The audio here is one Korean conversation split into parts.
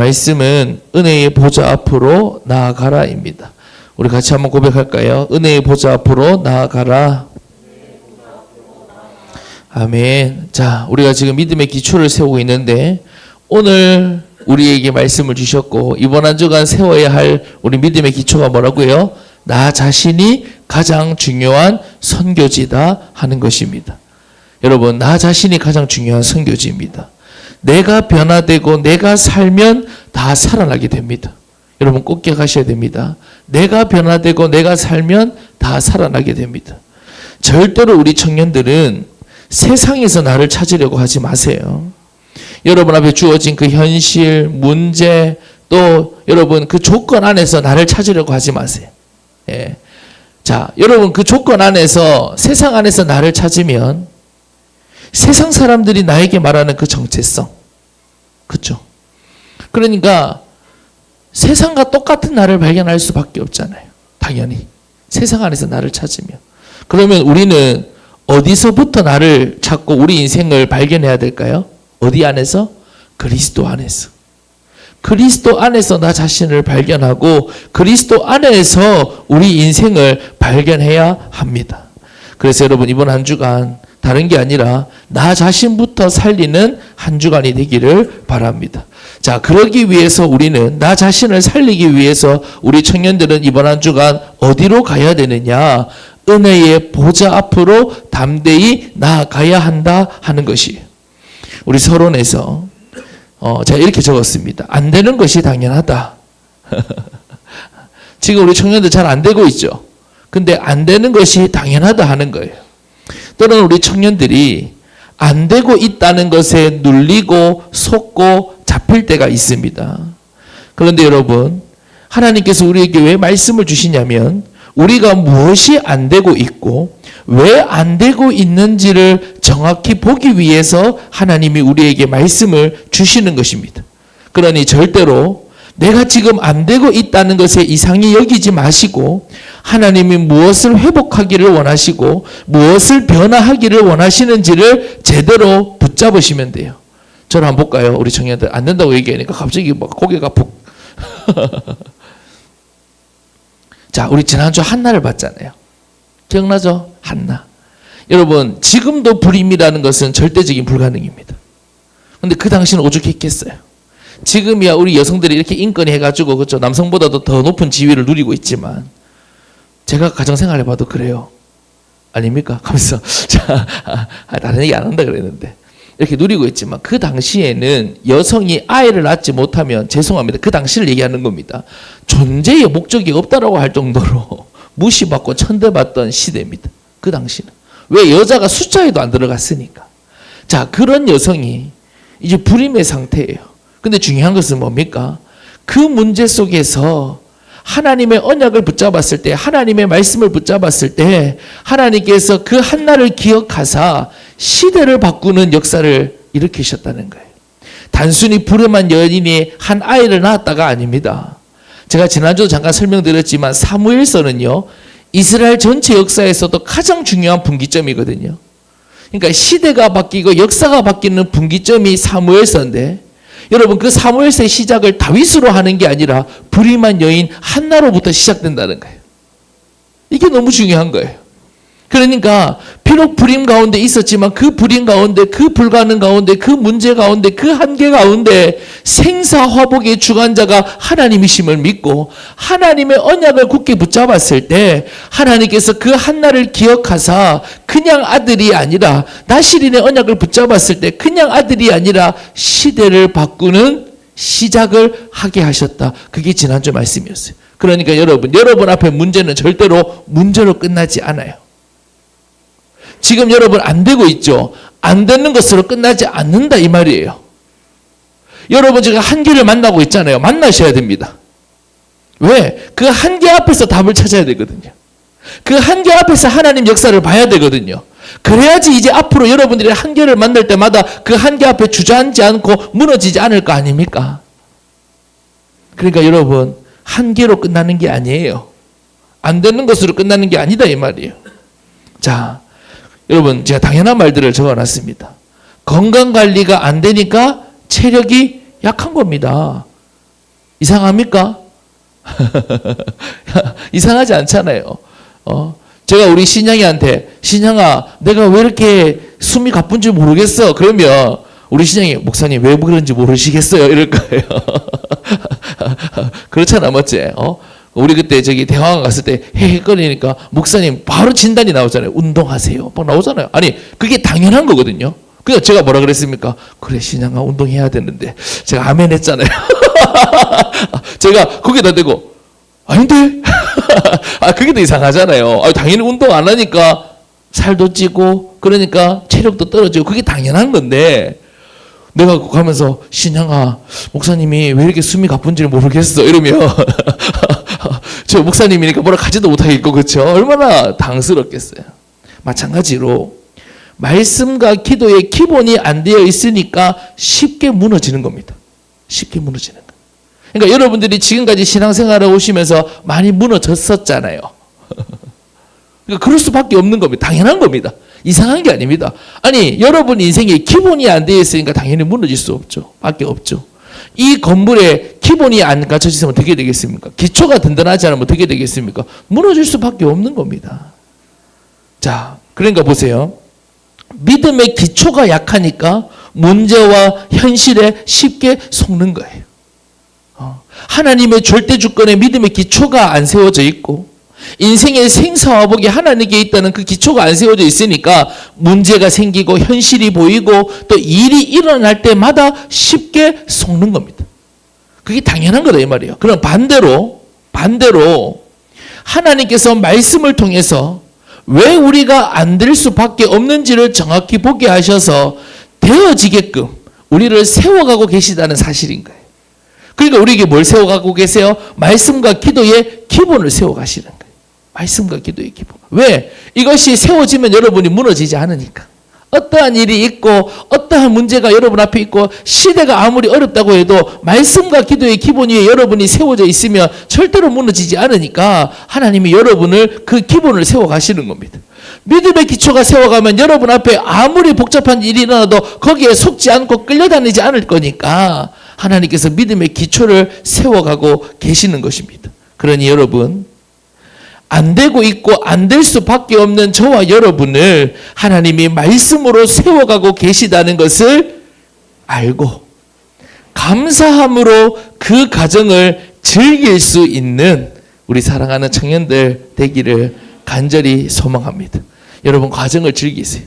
말씀은 은혜의 보좌 앞으로 나아가라입니다. 우리 같이 한번 고백할까요? 은혜의 보좌 앞으로 나아가라. 아멘. 자, 우리가 지금 믿음의 기초를 세우고 있는데 오늘 우리에게 말씀을 주셨고 이번 한 주간 세워야 할 우리 믿음의 기초가 뭐라고요? 나 자신이 가장 중요한 선교지다 하는 것입니다. 여러분, 나 자신이 가장 중요한 선교지입니다. 내가 변화되고 내가 살면 다 살아나게 됩니다. 여러분 꼭 기억하셔야 됩니다. 내가 변화되고 내가 살면 다 살아나게 됩니다. 절대로 우리 청년들은 세상에서 나를 찾으려고 하지 마세요. 여러분 앞에 주어진 그 현실, 문제, 또 여러분 그 조건 안에서 나를 찾으려고 하지 마세요. 예. 자, 여러분 그 조건 안에서, 세상 안에서 나를 찾으면 세상 사람들이 나에게 말하는 그 정체성, 그렇죠? 그러니까 세상과 똑같은 나를 발견할 수밖에 없잖아요. 당연히 세상 안에서 나를 찾으면. 그러면 우리는 어디서부터 나를 찾고 우리 인생을 발견해야 될까요? 어디 안에서? 그리스도 안에서. 그리스도 안에서 나 자신을 발견하고 그리스도 안에서 우리 인생을 발견해야 합니다. 그래서 여러분 이번 한 주간 다른 게 아니라 나 자신부터 살리는 한 주간이 되기를 바랍니다. 자, 그러기 위해서 우리는 나 자신을 살리기 위해서 우리 청년들은 이번 한 주간 어디로 가야 되느냐? 은혜의 보좌 앞으로 담대히 나아가야 한다 하는 것이에요. 우리 서론에서 제가 이렇게 적었습니다. 안 되는 것이 당연하다. 지금 우리 청년들 잘 안 되고 있죠. 근데 안 되는 것이 당연하다 하는 거예요. 또는 우리 청년들이 안 되고 있다는 것에 눌리고 속고 잡힐 때가 있습니다. 그런데 여러분, 하나님께서 우리에게 왜 말씀을 주시냐면 우리가 무엇이 안 되고 있고 왜 안 되고 있는지를 정확히 보기 위해서 하나님이 우리에게 말씀을 주시는 것입니다. 그러니 절대로 내가 지금 안 되고 있다는 것에 이상히 여기지 마시고 하나님이 무엇을 회복하기를 원하시고 무엇을 변화하기를 원하시는지를 제대로 붙잡으시면 돼요. 저를 한번 볼까요? 우리 청년들 안 된다고 얘기하니까 갑자기 막 고개가 푹. 자, 우리 지난주 한나를 봤잖아요. 기억나죠? 한나. 여러분, 지금도 불임이라는 것은 절대적인 불가능입니다. 근데 그 당시는 오죽했겠어요. 지금이야 우리 여성들이 이렇게 인권이 해가지고 그렇죠, 남성보다도 더 높은 지위를 누리고 있지만 제가 가정생활 해봐도 그래요. 아닙니까? 하면서 자, 다른 얘기 안 한다 그랬는데 이렇게 누리고 있지만 그 당시에는 여성이 아이를 낳지 못하면 죄송합니다. 그 당시를 얘기하는 겁니다. 존재의 목적이 없다라고 할 정도로 무시받고 천대받던 시대입니다. 그 당시는. 왜? 여자가 숫자에도 안 들어갔으니까. 자, 그런 여성이 이제 불임의 상태예요. 근데 중요한 것은 뭡니까? 그 문제 속에서 하나님의 언약을 붙잡았을 때, 하나님의 말씀을 붙잡았을 때 하나님께서 그 한나를 기억하사 시대를 바꾸는 역사를 일으키셨다는 거예요. 단순히 불임한 여인이 한 아이를 낳았다가 아닙니다. 제가 지난주도 잠깐 설명드렸지만 사무엘서는요, 이스라엘 전체 역사에서도 가장 중요한 분기점이거든요. 그러니까 시대가 바뀌고 역사가 바뀌는 분기점이 사무엘서인데 여러분 그 사무엘서의 시작을 다윗으로 하는 게 아니라 불임한 여인 한나로부터 시작된다는 거예요. 이게 너무 중요한 거예요. 그러니까 비록 불임 가운데 있었지만 그 불임 가운데, 그 불가능 가운데, 그 문제 가운데, 그 한계 가운데 생사화복의 주관자가 하나님이심을 믿고 하나님의 언약을 굳게 붙잡았을 때 하나님께서 그 한나를 기억하사 그냥 아들이 아니라, 나실인의 언약을 붙잡았을 때 그냥 아들이 아니라 시대를 바꾸는 시작을 하게 하셨다. 그게 지난주 말씀이었어요. 그러니까 여러분 앞에 문제는 절대로 문제로 끝나지 않아요. 지금 여러분 안 되고 있죠? 안 되는 것으로 끝나지 않는다 이 말이에요. 여러분 지금 한계를 만나고 있잖아요. 만나셔야 됩니다. 왜? 그 한계 앞에서 답을 찾아야 되거든요. 그 한계 앞에서 하나님 역사를 봐야 되거든요. 그래야지 이제 앞으로 여러분들이 한계를 만날 때마다 그 한계 앞에 주저앉지 않고 무너지지 않을 거 아닙니까? 그러니까 여러분 한계로 끝나는 게 아니에요. 안 되는 것으로 끝나는 게 아니다 이 말이에요. 자, 여러분 제가 당연한 말들을 적어놨습니다. 건강관리가 안 되니까 체력이 약한 겁니다. 이상합니까? 이상하지 않잖아요. 제가 우리 신양이한테 신양아 내가 왜 이렇게 숨이 가쁜지 모르겠어. 그러면 우리 신양이 목사님 왜 그런지 모르시겠어요? 이럴 거예요. 그렇잖아, 맞지? 우리 그때 저기 대화관 갔을 때 헤헤거리니까 목사님 바로 진단이 나오잖아요. 운동하세요. 막 나오잖아요. 아니 그게 당연한 거거든요. 그래서 제가 뭐라 그랬습니까? 그래 신양아 운동해야 되는데 제가 아멘 했잖아요. 제가 거기다 대고 아닌데? 그게 더 이상하잖아요. 당연히 운동 안 하니까 살도 찌고 그러니까 체력도 떨어지고 그게 당연한 건데 내가 가면서 신양아 목사님이 왜 이렇게 숨이 가쁜지 모르겠어 이러면 저 목사님이니까 뭐라 가지도 못하겠고 그렇죠? 얼마나 당스럽겠어요. 마찬가지로 말씀과 기도의 기본이 안 되어 있으니까 쉽게 무너지는 겁니다. 쉽게 무너지는 거. 그러니까 여러분들이 지금까지 신앙생활을 오시면서 많이 무너졌었잖아요. 그러니까 그럴 수밖에 없는 겁니다. 당연한 겁니다. 이상한 게 아닙니다. 아니 여러분 인생에 기본이 안 되어 있으니까 당연히 무너질 수 없죠. 밖에 없죠. 이 건물에 기본이 안 갖춰지면 어떻게 되겠습니까? 기초가 든든하지 않으면 어떻게 되겠습니까? 무너질 수밖에 없는 겁니다. 자, 그러니까 보세요. 믿음의 기초가 약하니까 문제와 현실에 쉽게 속는 거예요. 하나님의 절대 주권에 믿음의 기초가 안 세워져 있고 인생의 생사화복이 하나님께 있다는 그 기초가 안 세워져 있으니까 문제가 생기고 현실이 보이고 또 일이 일어날 때마다 쉽게 속는 겁니다. 그게 당연한 거다 이 말이에요. 그럼 반대로 하나님께서 말씀을 통해서 왜 우리가 안 될 수밖에 없는지를 정확히 보게 하셔서 되어지게끔 우리를 세워가고 계시다는 사실인 거예요. 그러니까 우리에게 뭘 세워가고 계세요? 말씀과 기도의 기본을 세워가시는 거예요. 말씀과 기도의 기본. 왜? 이것이 세워지면 여러분이 무너지지 않으니까. 어떠한 일이 있고 어떠한 문제가 여러분 앞에 있고 시대가 아무리 어렵다고 해도 말씀과 기도의 기본 위에 여러분이 세워져 있으면 절대로 무너지지 않으니까 하나님이 여러분을 그 기본을 세워가시는 겁니다. 믿음의 기초가 세워가면 여러분 앞에 아무리 복잡한 일이 일어나도 거기에 속지 않고 끌려다니지 않을 거니까 하나님께서 믿음의 기초를 세워가고 계시는 것입니다. 그러니 여러분 안 되고 있고 안 될 수밖에 없는 저와 여러분을 하나님이 말씀으로 세워가고 계시다는 것을 알고 감사함으로 그 과정을 즐길 수 있는 우리 사랑하는 청년들 되기를 간절히 소망합니다. 여러분 과정을 즐기세요.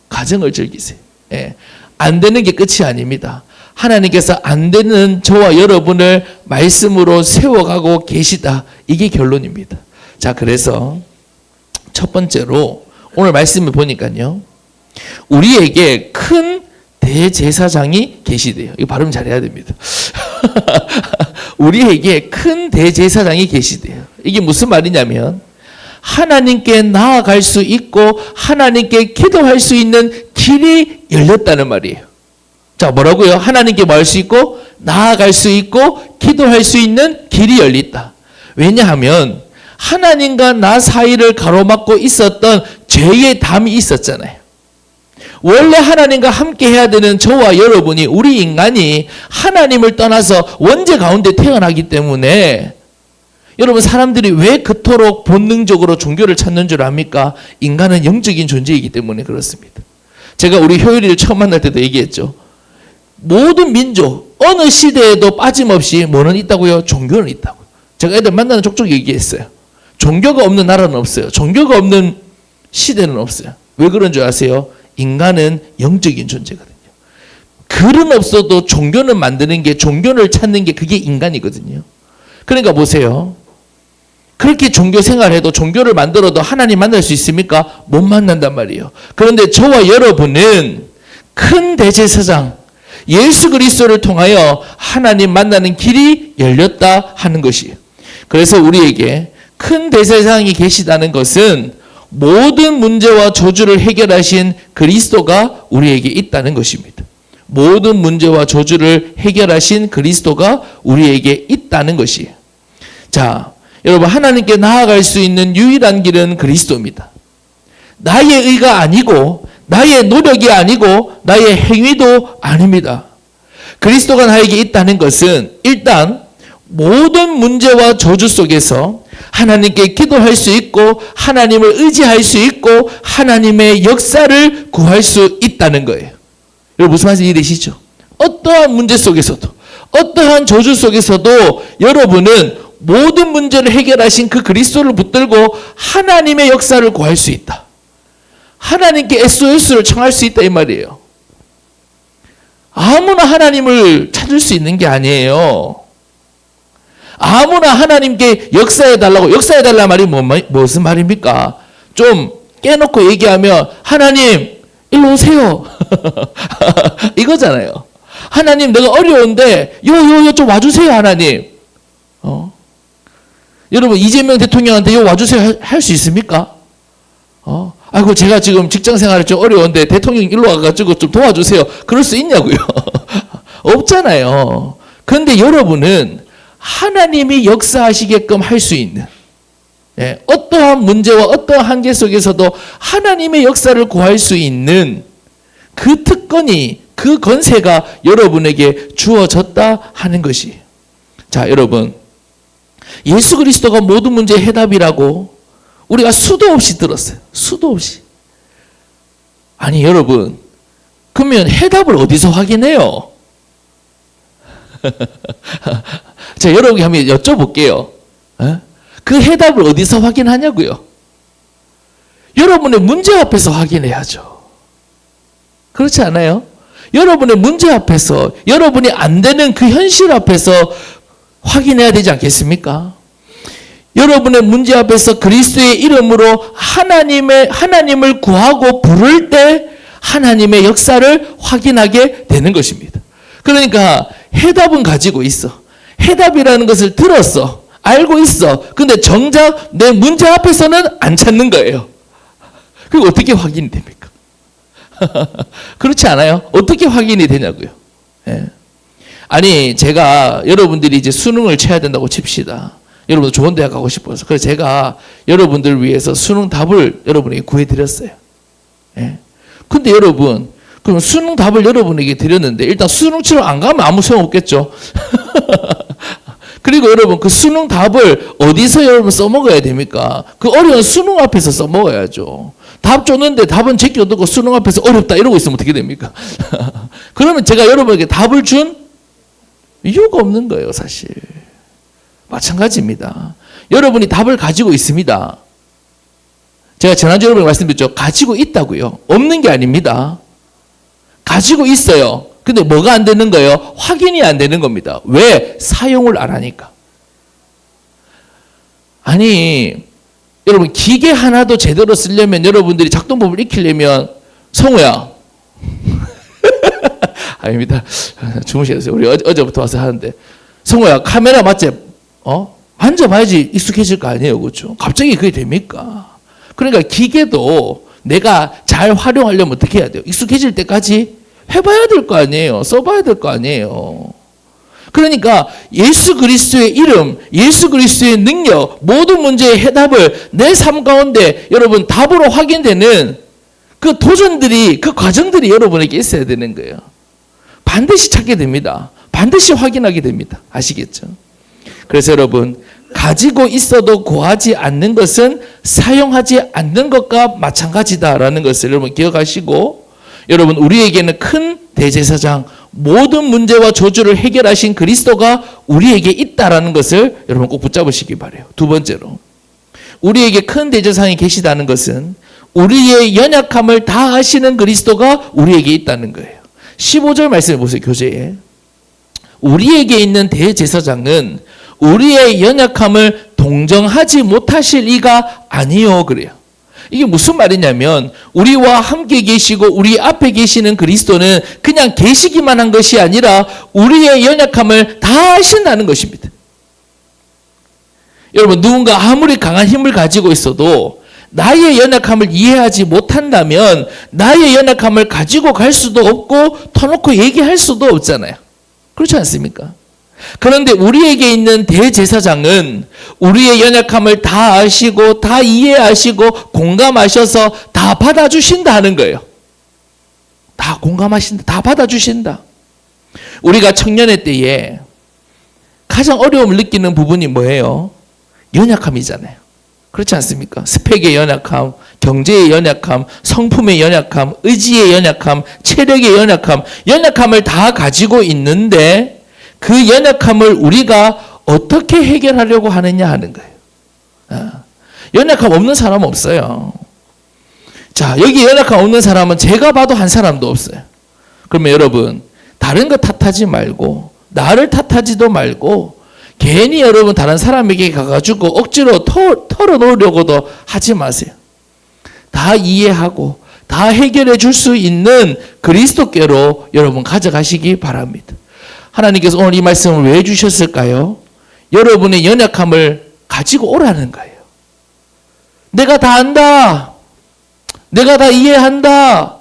과정을 즐기세요. 예. 안 되는 게 끝이 아닙니다. 하나님께서 안 되는 저와 여러분을 말씀으로 세워가고 계시다. 이게 결론입니다. 자, 그래서 첫 번째로 오늘 말씀을 보니까요. 우리에게 큰 대제사장이 계시대요. 이거 발음 잘해야 됩니다. 우리에게 큰 대제사장이 계시대요. 이게 무슨 말이냐면 하나님께 나아갈 수 있고 하나님께 기도할 수 있는 길이 열렸다는 말이에요. 자, 뭐라고요? 하나님께 뭐 할 수 있고 나아갈 수 있고 기도할 수 있는 길이 열렸다. 왜냐하면 하나님과 나 사이를 가로막고 있었던 죄의 담이 있었잖아요. 원래 하나님과 함께 해야 되는 저와 여러분이 우리 인간이 하나님을 떠나서 원죄 가운데 태어나기 때문에 여러분 사람들이 왜 그토록 본능적으로 종교를 찾는 줄 압니까? 인간은 영적인 존재이기 때문에 그렇습니다. 제가 우리 효율이를 처음 만날 때도 얘기했죠. 모든 민족 어느 시대에도 빠짐없이 뭐는 있다고요? 종교는 있다고요. 제가 애들 만나는 족족 얘기했어요. 종교가 없는 나라는 없어요. 종교가 없는 시대는 없어요. 왜 그런 줄 아세요? 인간은 영적인 존재거든요. 글은 없어도 종교는 만드는 게 종교를 찾는 게 그게 인간이거든요. 그러니까 보세요. 그렇게 종교 생활해도 종교를 만들어도 하나님 만날 수 있습니까? 못 만난단 말이에요. 그런데 저와 여러분은 큰 대제사장 예수 그리스도를 통하여 하나님 만나는 길이 열렸다 하는 것이에요. 그래서 우리에게 큰 대제사장이 계시다는 것은 모든 문제와 저주를 해결하신 그리스도가 우리에게 있다는 것입니다. 모든 문제와 저주를 해결하신 그리스도가 우리에게 있다는 것이에요. 자, 여러분 하나님께 나아갈 수 있는 유일한 길은 그리스도입니다. 나의 의가 아니고 나의 노력이 아니고 나의 행위도 아닙니다. 그리스도가 나에게 있다는 것은 일단 모든 문제와 저주 속에서 하나님께 기도할 수 있고 하나님을 의지할 수 있고 하나님의 역사를 구할 수 있다는 거예요. 여러분 무슨 말인지 이해되시죠? 어떠한 문제 속에서도 어떠한 저주 속에서도 여러분은 모든 문제를 해결하신 그 그리스도를 붙들고 하나님의 역사를 구할 수 있다. 하나님께 SOS를 청할 수 있다 이 말이에요. 아무나 하나님을 찾을 수 있는 게 아니에요. 아무나 하나님께 역사해달라고, 역사해달라는 말이 무슨 말입니까? 좀 깨놓고 얘기하면 하나님 일로 오세요. 이거잖아요. 하나님 내가 어려운데 요 좀 와주세요 하나님. 여러분 이재명 대통령한테 요 와주세요 할 수 있습니까? 아이고 제가 지금 직장생활이 좀 어려운데 대통령 일로 와가지고 좀 도와주세요. 그럴 수 있냐고요. 없잖아요. 그런데 여러분은 하나님이 역사하시게끔 할 수 있는 어떠한 문제와 어떠한 한계 속에서도 하나님의 역사를 구할 수 있는 그 특권이, 그 권세가 여러분에게 주어졌다 하는 것이. 자, 여러분 예수 그리스도가 모든 문제의 해답이라고 우리가 수도 없이 들었어요. 수도 없이. 아니 여러분 그러면 해답을 어디서 확인해요? 자, 여러분께 한번 여쭤볼게요. 그 해답을 어디서 확인하냐고요? 여러분의 문제 앞에서 확인해야죠. 그렇지 않아요? 여러분의 문제 앞에서, 여러분이 안 되는 그 현실 앞에서 확인해야 되지 않겠습니까? 여러분의 문제 앞에서 그리스도의 이름으로 하나님을 구하고 부를 때 하나님의 역사를 확인하게 되는 것입니다. 그러니까 해답은 가지고 있어. 해답이라는 것을 들었어. 알고 있어. 근데 정작 내 문제 앞에서는 안 찾는 거예요. 그리고 어떻게 확인이 됩니까? 그렇지 않아요? 어떻게 확인이 되냐고요. 예. 아니 제가 여러분들이 이제 수능을 쳐야 된다고 칩시다. 여러분 좋은 대학 가고 싶어서. 그래서 제가 여러분들 위해서 수능 답을 여러분에게 구해드렸어요. 예. 근데 여러분 그럼 수능 답을 여러분에게 드렸는데 일단 수능 치러 안 가면 아무 소용없겠죠. 그리고 여러분 그 수능 답을 어디서 여러분 써먹어야 됩니까? 그 어려운 수능 앞에서 써먹어야죠. 답 줬는데 답은 제껴두고 수능 앞에서 어렵다 이러고 있으면 어떻게 됩니까? 그러면 제가 여러분에게 답을 준 이유가 없는 거예요 사실. 마찬가지입니다. 여러분이 답을 가지고 있습니다. 제가 지난주에 여러분에게 말씀드렸죠. 가지고 있다고요. 없는 게 아닙니다. 가지고 있어요. 근데 뭐가 안 되는 거예요? 확인이 안 되는 겁니다. 왜? 사용을 안 하니까. 아니 여러분 기계 하나도 제대로 쓰려면 여러분들이 작동법을 익히려면 성우야 아닙니다. 주무시겠어요. 우리 어제부터 와서 하는데 성우야 카메라 맞지? 만져봐야지 익숙해질 거 아니에요. 그렇죠? 갑자기 그게 됩니까? 그러니까 기계도 내가 잘 활용하려면 어떻게 해야 돼요? 익숙해질 때까지 해봐야 될 거 아니에요. 써봐야 될 거 아니에요. 그러니까 예수 그리스도의 이름, 예수 그리스도의 능력, 모든 문제의 해답을 내 삶 가운데 여러분 답으로 확인되는 그 도전들이, 그 과정들이 여러분에게 있어야 되는 거예요. 반드시 찾게 됩니다. 반드시 확인하게 됩니다. 아시겠죠? 그래서 여러분 가지고 있어도 구하지 않는 것은 사용하지 않는 것과 마찬가지다라는 것을 여러분 기억하시고, 여러분 우리에게는 큰 대제사장, 모든 문제와 저주를 해결하신 그리스도가 우리에게 있다라는 것을 여러분 꼭 붙잡으시기 바라요. 두 번째로 우리에게 큰 대제사장이 계시다는 것은 우리의 연약함을 다 아시는 그리스도가 우리에게 있다는 거예요. 15절 말씀해 보세요. 교재에 우리에게 있는 대제사장은 우리의 연약함을 동정하지 못하실 이가 아니요 그래요. 이게 무슨 말이냐면 우리와 함께 계시고 우리 앞에 계시는 그리스도는 그냥 계시기만 한 것이 아니라 우리의 연약함을 다 아신다는 것입니다. 여러분 누군가 아무리 강한 힘을 가지고 있어도 나의 연약함을 이해하지 못한다면 나의 연약함을 가지고 갈 수도 없고 터놓고 얘기할 수도 없잖아요. 그렇지 않습니까? 그런데 우리에게 있는 대제사장은 우리의 연약함을 다 아시고 다 이해하시고 공감하셔서 다 받아주신다 하는 거예요. 다 공감하신다. 다 받아주신다. 우리가 청년의 때에 가장 어려움을 느끼는 부분이 뭐예요? 연약함이잖아요. 그렇지 않습니까? 스펙의 연약함, 경제의 연약함, 성품의 연약함, 의지의 연약함, 체력의 연약함, 연약함을 다 가지고 있는데 그 연약함을 우리가 어떻게 해결하려고 하느냐 하는 거예요. 연약함 없는 사람은 없어요. 자, 여기 연약함 없는 사람은 제가 봐도 한 사람도 없어요. 그러면 여러분, 다른 거 탓하지 말고 나를 탓하지도 말고 괜히 여러분 다른 사람에게 가가지고 억지로 털어놓으려고도 하지 마세요. 다 이해하고 다 해결해 줄 수 있는 그리스도께로 여러분 가져가시기 바랍니다. 하나님께서 오늘 이 말씀을 왜 주셨을까요? 여러분의 연약함을 가지고 오라는 거예요. 내가 다 안다. 내가 다 이해한다.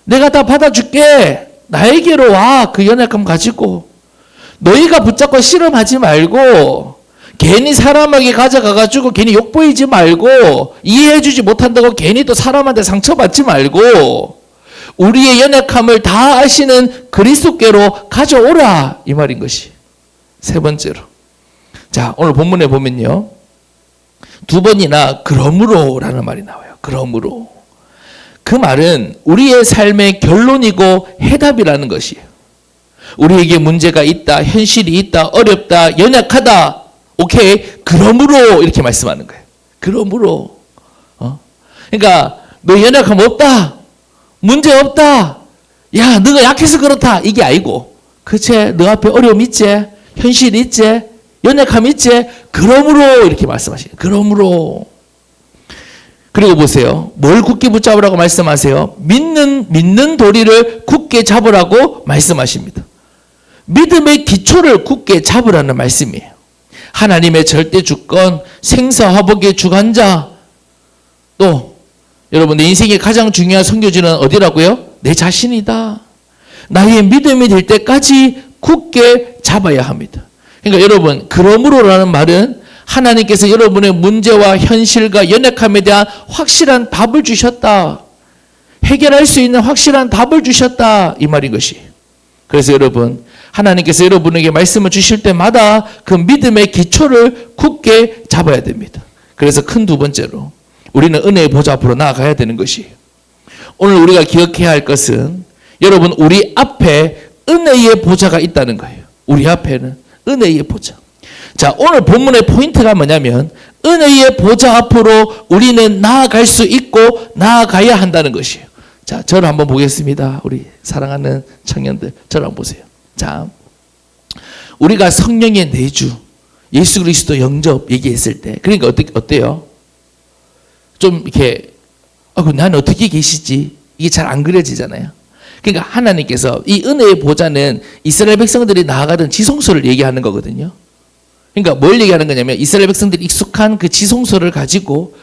내가 다 받아줄게. 나에게로 와. 그 연약함 가지고. 너희가 붙잡고 실험하지 말고 괜히 사람에게 가져가가지고 괜히 욕보이지 말고 이해해주지 못한다고 괜히 또 사람한테 상처받지 말고 우리의 연약함을 다 아시는 그리스도께로 가져오라. 이 말인 것이. 세 번째로. 자, 오늘 본문에 보면요. 두 번이나 그러므로라는 말이 나와요. 그러므로. 그 말은 우리의 삶의 결론이고 해답이라는 것이에요. 우리에게 문제가 있다, 현실이 있다, 어렵다, 연약하다. 오케이. 그러므로 이렇게 말씀하는 거예요. 그러므로. 그러니까 너 연약함 없다. 문제 없다. 야, 너가 약해서 그렇다. 이게 아니고. 그치? 너 앞에 어려움 있지? 현실 있지? 연약함 있지? 그러므로 이렇게 말씀하시죠. 그러므로. 그리고 보세요. 뭘 굳게 붙잡으라고 말씀하세요? 믿는 도리를 굳게 잡으라고 말씀하십니다. 믿음의 기초를 굳게 잡으라는 말씀이에요. 하나님의 절대 주권, 생사화복의 주관자. 또 여러분, 내 인생의 가장 중요한 선교지는 어디라고요? 내 자신이다. 나의 믿음이 될 때까지 굳게 잡아야 합니다. 그러니까 여러분, 그러므로라는 말은 하나님께서 여러분의 문제와 현실과 연약함에 대한 확실한 답을 주셨다. 해결할 수 있는 확실한 답을 주셨다. 이 말인 것이. 그래서 여러분, 하나님께서 여러분에게 말씀을 주실 때마다 그 믿음의 기초를 굳게 잡아야 됩니다. 그래서 큰 두 번째로 우리는 은혜의 보좌 앞으로 나아가야 되는 것이에요. 오늘 우리가 기억해야 할 것은 여러분, 우리 앞에 은혜의 보좌가 있다는 거예요. 우리 앞에는 은혜의 보좌. 자, 오늘 본문의 포인트가 뭐냐면 은혜의 보좌 앞으로 우리는 나아갈 수 있고 나아가야 한다는 것이에요. 자, 저를 한번 보겠습니다. 우리 사랑하는 청년들, 저를 한번 보세요. 자, 우리가 성령의 내주, 예수 그리스도 영접 얘기했을 때, 그러니까 어때요? 좀 이렇게, 나는 어떻게 계시지? 이게 잘 안 그려지잖아요. 그러니까 하나님께서 이 은혜의 보좌는 이스라엘 백성들이 나아가던 지성소를 얘기하는 거거든요. 그러니까 뭘 얘기하는 거냐면 이스라엘 백성들이 익숙한 그 지성소를 가지고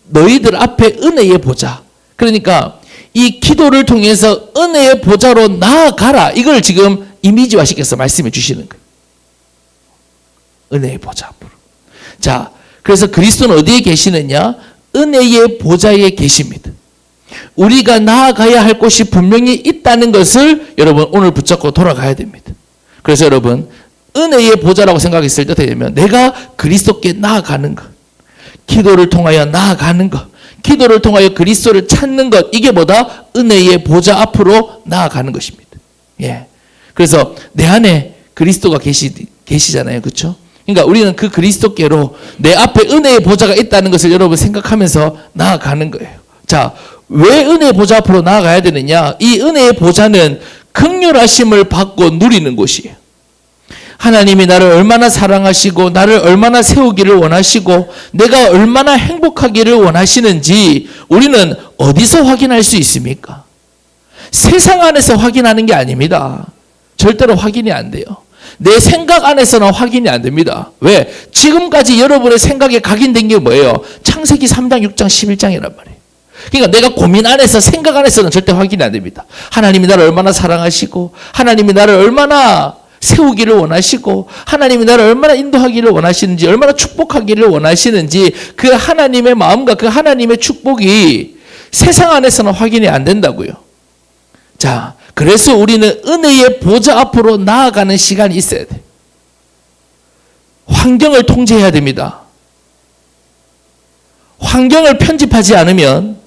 너희들 앞에 은혜의 보좌. 그러니까 이 기도를 통해서 은혜의 보좌로 나아가라. 이걸 지금 이미지화 시켜서 말씀해 주시는 거예요. 은혜의 보좌 앞으로. 자, 그래서 그리스도는 어디에 계시느냐? 은혜의 보좌에 계십니다. 우리가 나아가야 할 곳이 분명히 있다는 것을 여러분 오늘 붙잡고 돌아가야 됩니다. 그래서 여러분, 은혜의 보좌라고 생각했을 때 되면 내가 그리스도께 나아가는 것, 기도를 통하여 나아가는 것, 기도를 통하여 그리스도를 찾는 것, 이게 뭐다? 은혜의 보좌 앞으로 나아가는 것입니다. 예. 그래서 내 안에 그리스도가 계시잖아요. 그렇죠? 그러니까 우리는 그 그리스도께로 내 앞에 은혜의 보좌가 있다는 것을 여러분 생각하면서 나아가는 거예요. 자, 왜 은혜의 보좌 앞으로 나아가야 되느냐? 이 은혜의 보좌는 긍휼하심을 받고 누리는 곳이에요. 하나님이 나를 얼마나 사랑하시고 나를 얼마나 세우기를 원하시고 내가 얼마나 행복하기를 원하시는지 우리는 어디서 확인할 수 있습니까? 세상 안에서 확인하는 게 아닙니다. 절대로 확인이 안 돼요. 내 생각 안에서는 확인이 안 됩니다. 왜? 지금까지 여러분의 생각에 각인된 게 뭐예요? 창세기 3장, 6장, 11장이란 말이에요. 그러니까 내가 고민 안에서, 생각 안에서는 절대 확인이 안 됩니다. 하나님이 나를 얼마나 사랑하시고 하나님이 나를 얼마나 세우기를 원하시고 하나님이 나를 얼마나 인도하기를 원하시는지, 얼마나 축복하기를 원하시는지, 그 하나님의 마음과 그 하나님의 축복이 세상 안에서는 확인이 안 된다고요. 자, 그래서 우리는 은혜의 보좌 앞으로 나아가는 시간이 있어야 돼. 환경을 통제해야 됩니다. 환경을 편집하지 않으면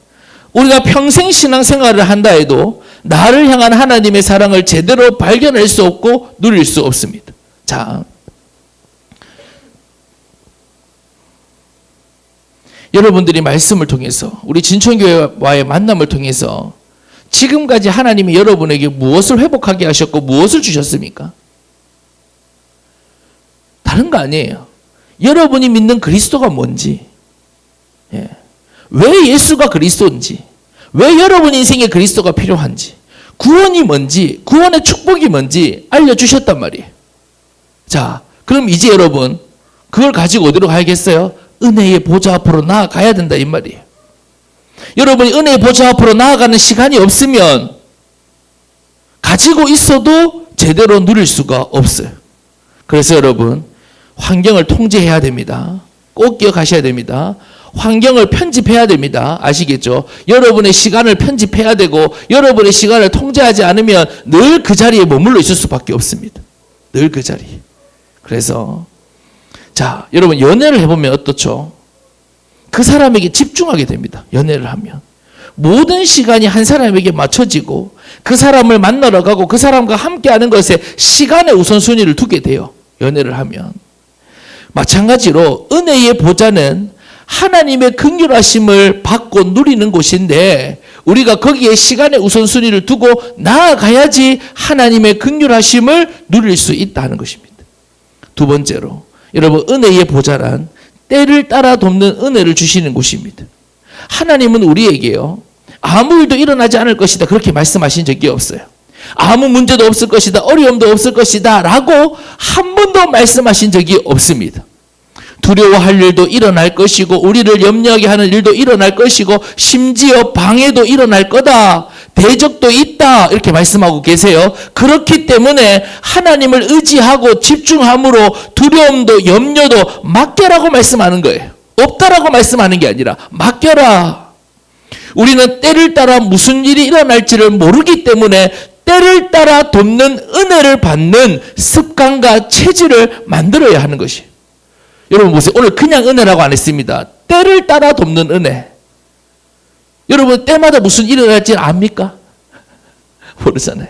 우리가 평생 신앙생활을 한다 해도 나를 향한 하나님의 사랑을 제대로 발견할 수 없고 누릴 수 없습니다. 자, 여러분들이 말씀을 통해서 우리 진천교회와의 만남을 통해서 지금까지 하나님이 여러분에게 무엇을 회복하게 하셨고 무엇을 주셨습니까? 다른 거 아니에요. 여러분이 믿는 그리스도가 뭔지, 왜 예수가 그리스도인지, 왜 여러분 인생에 그리스도가 필요한지, 구원이 뭔지, 구원의 축복이 뭔지 알려주셨단 말이에요. 자, 그럼 이제 여러분 그걸 가지고 어디로 가야겠어요? 은혜의 보좌 앞으로 나아가야 된다 이 말이에요. 여러분이 은혜의 보좌 앞으로 나아가는 시간이 없으면 가지고 있어도 제대로 누릴 수가 없어요. 그래서 여러분 환경을 통제해야 됩니다. 꼭 기억하셔야 됩니다. 환경을 편집해야 됩니다. 아시겠죠? 여러분의 시간을 편집해야 되고 여러분의 시간을 통제하지 않으면 늘 그 자리에 머물러 있을 수밖에 없습니다. 늘 그 자리에. 그래서 자, 여러분 연애를 해보면 어떻죠? 그 사람에게 집중하게 됩니다. 연애를 하면. 모든 시간이 한 사람에게 맞춰지고 그 사람을 만나러 가고 그 사람과 함께하는 것에 시간의 우선순위를 두게 돼요. 연애를 하면. 마찬가지로 은혜의 보좌는 하나님의 긍휼하심을 받고 누리는 곳인데 우리가 거기에 시간의 우선순위를 두고 나아가야지 하나님의 긍휼하심을 누릴 수 있다는 것입니다. 두 번째로 여러분 은혜의 보좌란 때를 따라 돕는 은혜를 주시는 곳입니다. 하나님은 우리에게요 아무 일도 일어나지 않을 것이다 그렇게 말씀하신 적이 없어요. 아무 문제도 없을 것이다 어려움도 없을 것이다 라고 한 번도 말씀하신 적이 없습니다. 두려워할 일도 일어날 것이고 우리를 염려하게 하는 일도 일어날 것이고 심지어 방해도 일어날 거다. 대적도 있다. 이렇게 말씀하고 계세요. 그렇기 때문에 하나님을 의지하고 집중함으로 두려움도 염려도 맡겨라고 말씀하는 거예요. 없다라고 말씀하는 게 아니라 맡겨라. 우리는 때를 따라 무슨 일이 일어날지를 모르기 때문에 때를 따라 돕는 은혜를 받는 습관과 체질을 만들어야 하는 것이에요. 여러분 보세요. 오늘 그냥 은혜라고 안 했습니다. 때를 따라 돕는 은혜. 여러분 때마다 무슨 일이 일어날지 압니까? 모르잖아요.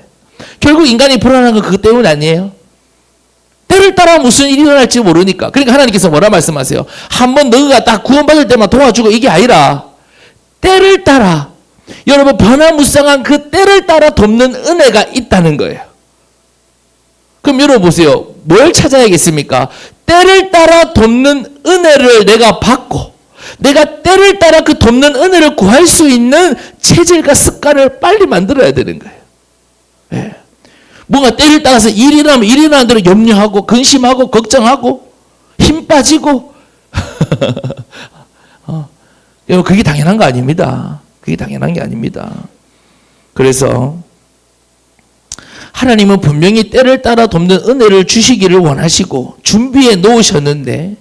결국 인간이 불안한 건 그것 때문 아니에요. 때를 따라 무슨 일이 일어날지 모르니까. 그러니까 하나님께서 뭐라 말씀하세요? 한번 너가 딱 구원받을 때만 도와주고 이게 아니라 때를 따라 여러분 변화무쌍한 그 때를 따라 돕는 은혜가 있다는 거예요. 그럼 여러분 보세요. 뭘 찾아야겠습니까? 때를 따라 돕는 은혜를 내가 받고 내가 때를 따라 그 돕는 은혜를 구할 수 있는 체질과 습관을 빨리 만들어야 되는 거예요. 예. 뭔가 때를 따라서 일이 일어나면 일이 일어나는 대로 염려하고 근심하고 걱정하고 힘 빠지고 여러분 그게 당연한 거 아닙니다. 그게 당연한 게 아닙니다. 그래서 하나님은 분명히 때를 따라 돕는 은혜를 주시기를 원하시고 준비해 놓으셨는데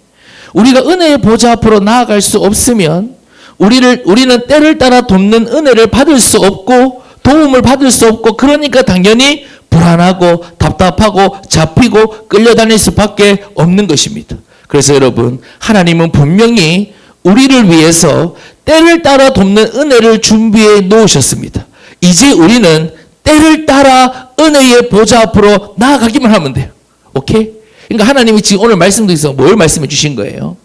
우리가 은혜의 보좌 앞으로 나아갈 수 없으면 우리는 때를 따라 돕는 은혜를 받을 수 없고 도움을 받을 수 없고 그러니까 당연히 불안하고 답답하고 잡히고 끌려다닐 수밖에 없는 것입니다. 그래서 여러분 하나님은 분명히 우리를 위해서 때를 따라 돕는 은혜를 준비해 놓으셨습니다. 이제 우리는 때를 따라 은혜의 보좌 앞으로 나아가기만 하면 돼요. 오케이? 그러니까 하나님이 지금 오늘 말씀 중에서 뭘 말씀해 주신 거예요?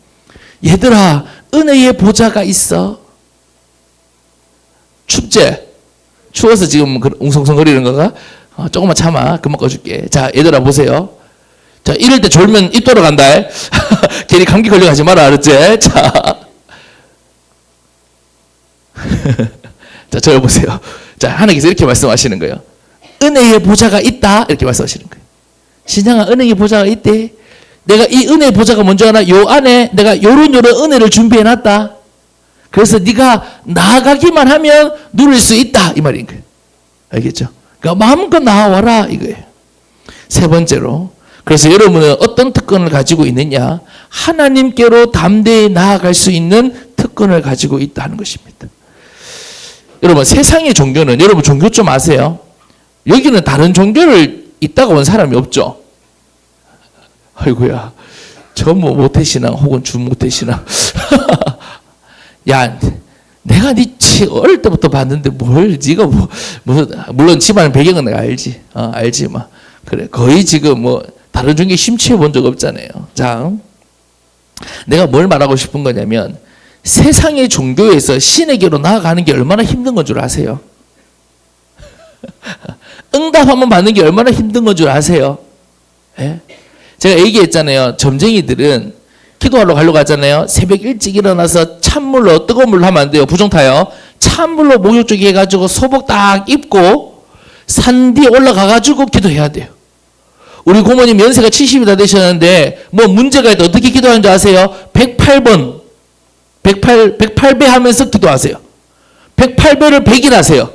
얘들아, 은혜의 보좌가 있어. 춥지? 추워서 지금 웅성성거리는 건가? 조금만 참아. 금방 꺼줄게. 자, 얘들아 보세요. 자, 이럴 때 졸면 입 돌아간다. 괜히 감기 걸려가지 마라. 알았지? 자. 자, 저를 보세요. 자, 하나님께서 이렇게 말씀하시는 거예요. 은혜의 보좌가 있다. 이렇게 말씀하시는 거예요. 신앙아, 은혜의 보좌가 있대. 내가 이 은혜의 보좌가 뭔지 알아? 요 안에 내가 요런 은혜를 준비해놨다. 그래서 네가 나아가기만 하면 누릴 수 있다. 이 말인 거예요. 알겠죠? 그러니까 마음껏 나와라. 이거예요. 세 번째로. 그래서 여러분은 어떤 특권을 가지고 있느냐? 하나님께로 담대히 나아갈 수 있는 특권을 가지고 있다는 것입니다. 여러분 세상의 종교는 여러분 종교 좀 아세요? 여기는 다른 종교를 있다가 온 사람이 없죠. 아이고야, 저 뭐 모태신앙 혹은 준모태신앙. 야, 내가 네 어릴 때부터 봤는데 뭘 네가 뭐 물론 집안 배경은 내가 알지. 알지 마. 그래, 거의 지금 뭐 다른 종교 심취해 본 적 없잖아요. 자, 내가 뭘 말하고 싶은 거냐면 세상의 종교에서 신에게로 나아가는 게 얼마나 힘든 건 줄 아세요? 응답 한번 받는 게 얼마나 힘든 건 줄 아세요? 예? 제가 얘기했잖아요. 점쟁이들은 기도하러 가려고 하잖아요. 새벽 일찍 일어나서 찬물로, 뜨거운 물로 하면 안 돼요. 부정 타요. 찬물로 목욕조기 해가지고 소복 딱 입고 산 뒤에 올라가가지고 기도해야 돼요. 우리 고모님 연세가 70이 다 되셨는데 뭐 문제가 있다. 어떻게 기도하는 줄 아세요? 108번 108배 하면서 기도하세요. 108배를 100일 하세요.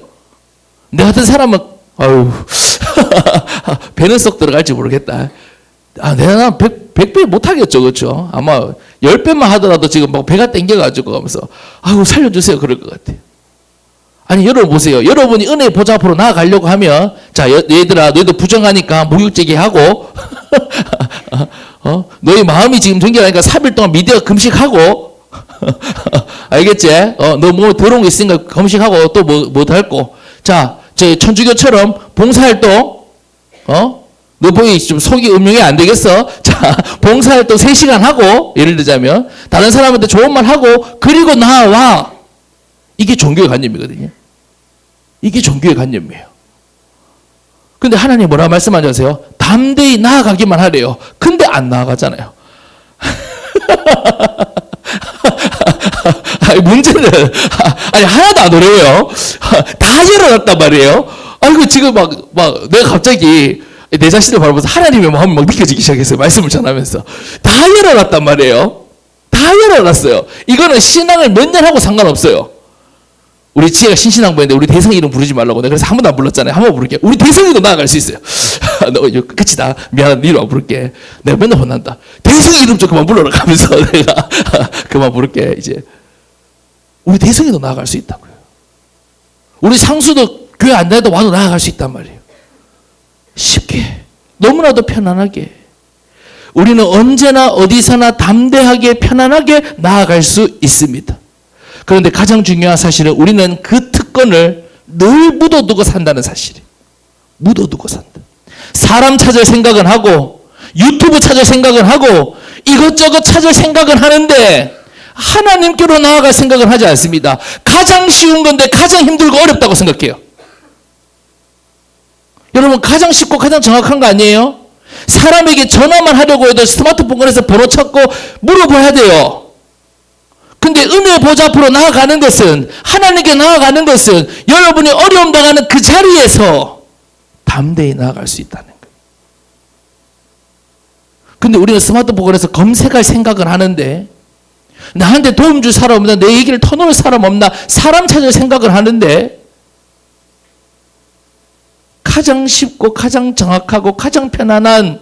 내 같은 사람은 아유 배는 쏙 들어갈지 모르겠다. 내가 100배 못하겠죠. 그렇죠? 아마 10배만 하더라도 지금 막 배가 땡겨가지고 하면서 아유 살려주세요. 그럴 것 같아요. 아니 여러분 보세요. 여러분이 은혜의 보좌 앞으로 나아가려고 하면 자 얘들아 너희들 부정하니까 목욕제기 하고 너희 마음이 지금 정결하니까 3일 동안 미디어 금식하고 알겠지? 너 뭐 더러운 거 있으니까 금식하고 또 뭐 더 할고 자 저 천주교처럼 봉사활동 너 보이 좀 속이 음흉이 안 되겠어? 자 봉사활동 3시간 하고 예를 들자면 다른 사람한테 좋은 말 하고 그리고 나와. 이게 종교의 관념이거든요. 이게 종교의 관념이에요. 근데 하나님 뭐라 말씀하지 아세요? 담대히 나아가기만 하래요. 근데 안 나아가잖아요. 아니, 문제는 아니 하나도 안 어려워요. 다 일어났단 말이에요. 아이고 지금 막 내가 갑자기 내 자신을 바라보면서 하나님의 마음이 막 느껴지기 시작했어요. 말씀을 전하면서 다 일어났단 말이에요. 다 일어났어요. 이거는 신앙을 몇 년 하고 상관없어요. 우리 지혜가 신신앙부인데 우리 대성 이름 부르지 말라고 내가 그래서 한 번도 안 불렀잖아요. 한 번 부를게. 우리 대성이도 나아갈 수 있어요. 너 끝이다. 미안하다. 니로 안 부를게. 내가 맨날 혼난다. 대성 이름 좀 그만 불러라 하면서 내가 그만 부를게. 이제 우리 대성이도 나아갈 수 있다고요. 우리 상수도 교회 안 다녀도 와도 나아갈 수 있단 말이에요. 쉽게 너무나도 편안하게 우리는 언제나 어디서나 담대하게 편안하게 나아갈 수 있습니다. 그런데 가장 중요한 사실은 우리는 그 특권을 늘 묻어두고 산다는 사실이에요. 묻어두고 산다. 사람 찾을 생각은 하고 유튜브 찾을 생각은 하고 이것저것 찾을 생각은 하는데 하나님께로 나아갈 생각은 하지 않습니다. 가장 쉬운 건데 가장 힘들고 어렵다고 생각해요. 여러분 가장 쉽고 가장 정확한 거 아니에요? 사람에게 전화만 하려고 해도 스마트폰 꺼내서 번호 찾고 물어봐야 돼요. 근데 은혜의 보좌 앞으로 나아가는 것은 하나님께 나아가는 것은 여러분이 어려움 당하는 그 자리에서 담대히 나아갈 수 있다는 거예요. 근데 우리는 스마트폰 꺼내서 검색할 생각을 하는데 나한테 도움 줄 사람 없나? 내 얘기를 터놓을 사람 없나? 사람 찾을 생각을 하는데 가장 쉽고 가장 정확하고 가장 편안한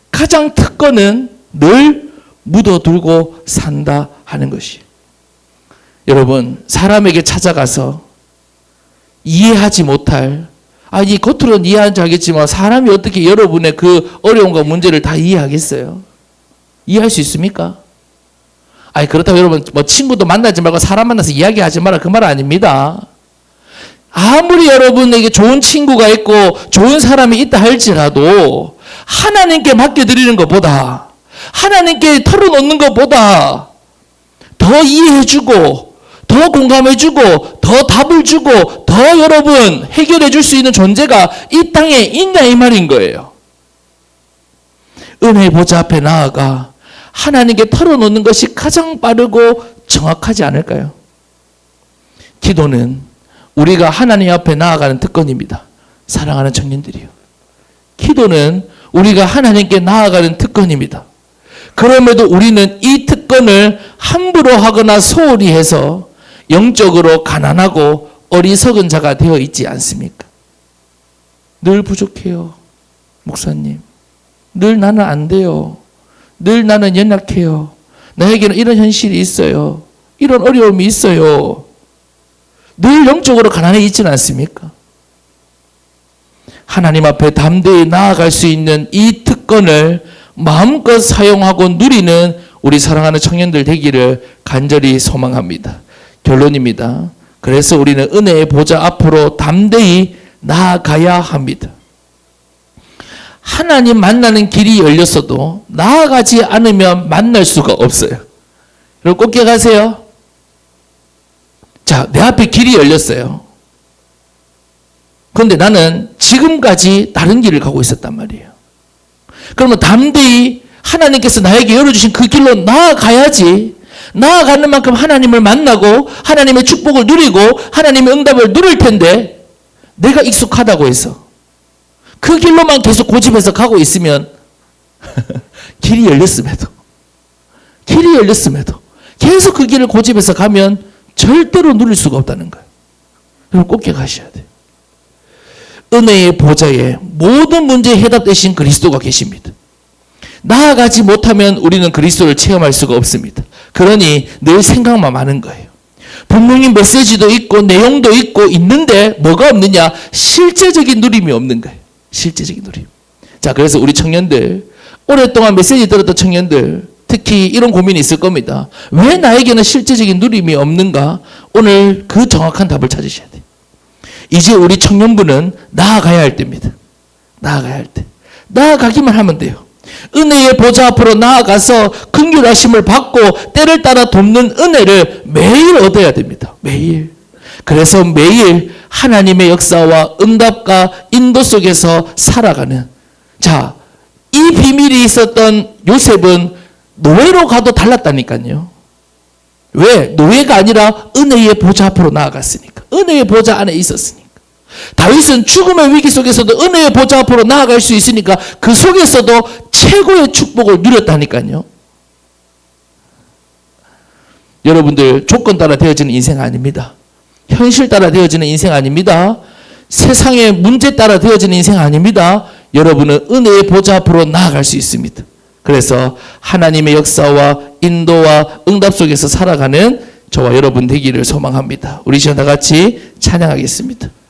가장 특권은 늘 묻어두고 산다 하는 것이. 여러분 사람에게 찾아가서 이해하지 못할 이 겉으로는 이해하는지 알겠지만 사람이 어떻게 여러분의 그 어려움과 문제를 다 이해하겠어요? 이해할 수 있습니까? 그렇다고 여러분 뭐 친구도 만나지 말고 사람 만나서 이야기하지 마라 그 말 아닙니다. 아무리 여러분에게 좋은 친구가 있고 좋은 사람이 있다 할지라도 하나님께 맡겨드리는 것보다 하나님께 털어놓는 것보다 더 이해해주고 더 공감해주고 더 답을 주고 더 여러분 해결해줄 수 있는 존재가 이 땅에 있냐 이 말인 거예요. 은혜의 보좌 앞에 나아가 하나님께 털어놓는 것이 가장 빠르고 정확하지 않을까요? 기도는 우리가 하나님 앞에 나아가는 특권입니다. 사랑하는 청년들이요. 기도는 우리가 하나님께 나아가는 특권입니다. 그럼에도 우리는 이 특권을 함부로 하거나 소홀히 해서 영적으로 가난하고 어리석은 자가 되어 있지 않습니까? 늘 부족해요. 목사님. 늘 나는 안 돼요. 늘 나는 연약해요. 나에게는 이런 현실이 있어요. 이런 어려움이 있어요. 늘 영적으로 가난해 있지는 않습니까? 하나님 앞에 담대히 나아갈 수 있는 이 특권을 마음껏 사용하고 누리는 우리 사랑하는 청년들 되기를 간절히 소망합니다. 결론입니다. 그래서 우리는 은혜의 보좌 앞으로 담대히 나아가야 합니다. 하나님 만나는 길이 열렸어도 나아가지 않으면 만날 수가 없어요. 여러분 꼭 기억하세요. 자, 내 앞에 길이 열렸어요. 그런데 나는 지금까지 다른 길을 가고 있었단 말이에요. 그러면 담대히 하나님께서 나에게 열어주신 그 길로 나아가야지. 나아가는 만큼 하나님을 만나고 하나님의 축복을 누리고 하나님의 응답을 누릴 텐데 내가 익숙하다고 해서 그 길로만 계속 고집해서 가고 있으면 길이 열렸음에도 계속 그 길을 고집해서 가면 절대로 누릴 수가 없다는 거예요. 여러분 꼭 기억하셔야 돼요. 은혜의 보좌에 모든 문제에 해답 되신 그리스도가 계십니다. 나아가지 못하면 우리는 그리스도를 체험할 수가 없습니다. 그러니 늘 생각만 많은 거예요. 분명히 메시지도 있고 내용도 있고 있는데 뭐가 없느냐? 실제적인 누림이 없는 거예요. 실제적인 누림. 자, 그래서 우리 청년들, 오랫동안 메시지 들었던 청년들, 특히 이런 고민이 있을 겁니다. 왜 나에게는 실제적인 누림이 없는가? 오늘 그 정확한 답을 찾으셔야 돼요. 이제 우리 청년부는 나아가야 할 때입니다. 나아가야 할 때. 나아가기만 하면 돼요. 은혜의 보좌 앞으로 나아가서 긍휼하심을 받고 때를 따라 돕는 은혜를 매일 얻어야 됩니다. 매일. 그래서 매일 하나님의 역사와 응답과 인도 속에서 살아가는. 자, 이 비밀이 있었던 요셉은 노예로 가도 달랐다니까요. 왜? 노예가 아니라 은혜의 보좌 앞으로 나아갔으니까. 은혜의 보좌 안에 있었으니까. 다윗은 죽음의 위기 속에서도 은혜의 보좌 앞으로 나아갈 수 있으니까 그 속에서도 최고의 축복을 누렸다니까요. 여러분들 조건 따라 되어지는 인생 아닙니다. 현실 따라 되어지는 인생 아닙니다. 세상의 문제 따라 되어지는 인생 아닙니다. 여러분은 은혜의 보좌 앞으로 나아갈 수 있습니다. 그래서 하나님의 역사와 인도와 응답 속에서 살아가는 저와 여러분 되기를 소망합니다. 우리 시간 다 같이 찬양하겠습니다.